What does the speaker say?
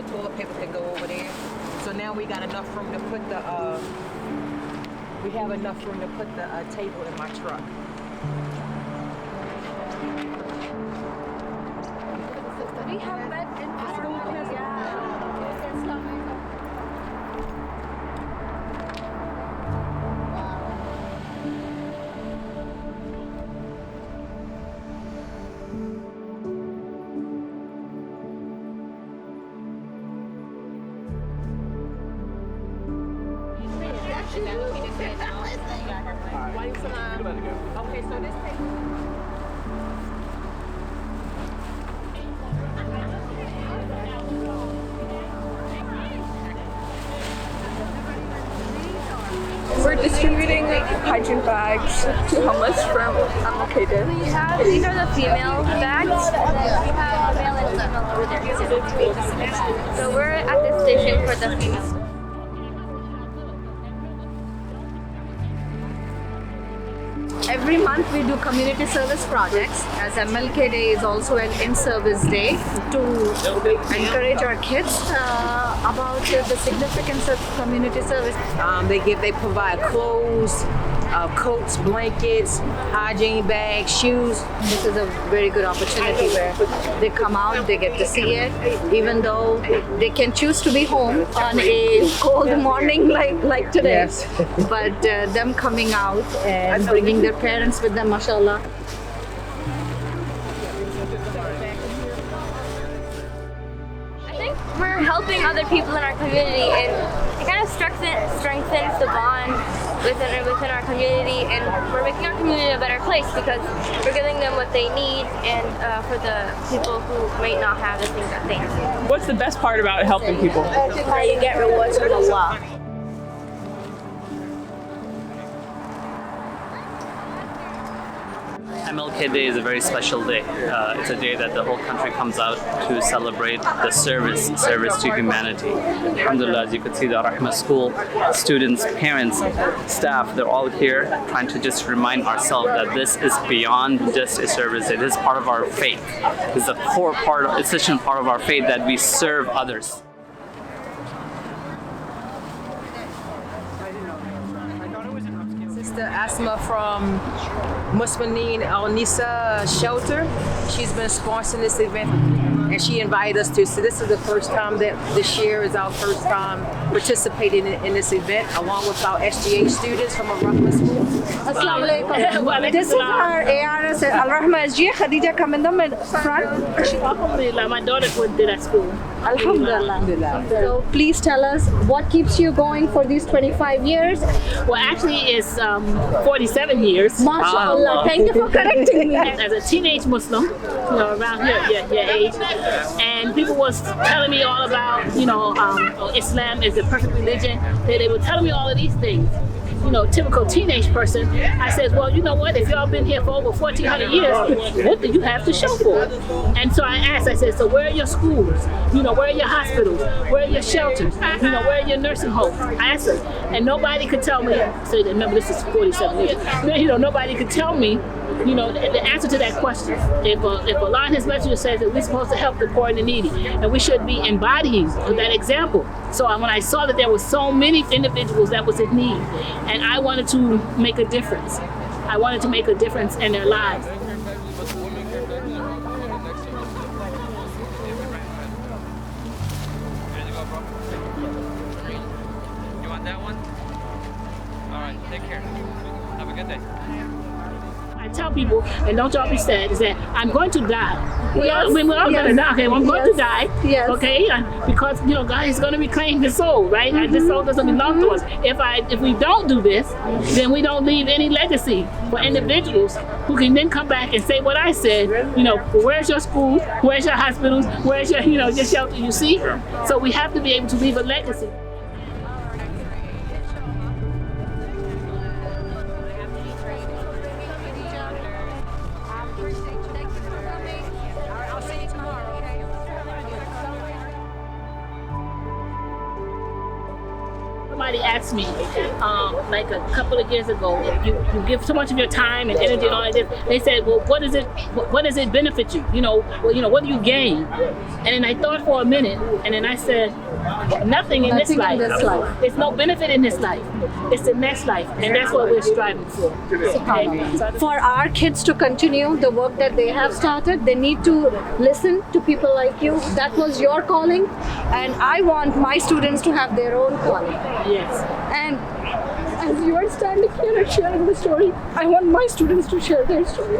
the toilet paper can go over there. So now we got enough room to put the table in my truck. We have met in Okay, so this table. We're distributing hygiene bags to homeless from Al-Rahmah. These are the female bags, and then we have a male and female over there too. So we're at the station for the females. Every month we do community service projects, as MLK Day is also an in-service day to encourage our kids about the significance of community service. They provide clothes, coats, blankets, hygiene bags, shoes. This is a very good opportunity where they come out, they get to see it, even though they can choose to be home on a cold morning like today. Yes. But them coming out and bringing their parents with them, mashallah. I think we're helping other people in our community, and it kind of strengthens the bond within our community, and we're making our community a better place because we're giving them what they need, and for the people who might not have the things that they need. What's the best part about helping people? How you get rewards from Allah. MLK Day is a very special day. It's a day that the whole country comes out to celebrate the service to humanity. Alhamdulillah, as you can see, the Al-Rahmah School students, parents, staff, they're all here trying to just remind ourselves that this is beyond just a service. It is part of our faith. It's a core part, essential part of our faith that we serve others. Sister Asma from Muslimin Al-Nisa shelter. She's been sponsoring this event and she invited us to. So this is the first time that this year is our first time participating in this event along with our SGA students from Al-Rahmah School. Assalamu alaikum. This is our ARS at Al-Rahmah SGA. Khadija, come in the front. Alhamdulillah, my daughter went to that school. Alhamdulillah. So please tell us what keeps you going for these 25 years. Well, actually, it's 47 years. MashaAllah. Thank you for correcting me. As a teenage Muslim, around your age, and people was telling me all about, Islam is the perfect religion. They were telling me all of these things. Typical teenage person. I said, well, you know what? If y'all been here for over 1,400 years, what do you have to show for it? And so I asked, I said, so where are your schools? Where are your hospitals? Where are your shelters? Where are your nursing homes? I asked them, and nobody could tell me. So remember, this is 47 years. Nobody could tell me, the answer to that question. If Allah and His Messenger says that we're supposed to help the poor and the needy, and we should be embodying that example. So when I saw that there were so many individuals that was in need, and I wanted to make a difference. I wanted to make a difference in their lives. You want that one? All right, take care. Have a good day. I tell people, and don't y'all be sad, is that I'm going to die. We're all going to die, okay? I'm going to die, okay? Because, God is going to reclaim His soul, right? And this soul doesn't belong to us. If we don't do this, then we don't leave any legacy for individuals who can then come back and say what I said, where's your school? Where's your hospitals? Where's your, your shelter? You see? So we have to be able to leave a legacy. Somebody asked me, like a couple of years ago, if you give so much of your time and energy and all of this, they said, well, what does it benefit you? What do you gain? And then I thought for a minute, and then I said, nothing in this life. There's no benefit in this life. It's the next life, and that's what we're striving for. Okay? For our kids to continue the work that they have started, they need to listen to people like you. That was your calling, and I want my students to have their own calling. Yes. And as you are standing here and sharing the story, I want my students to share their story.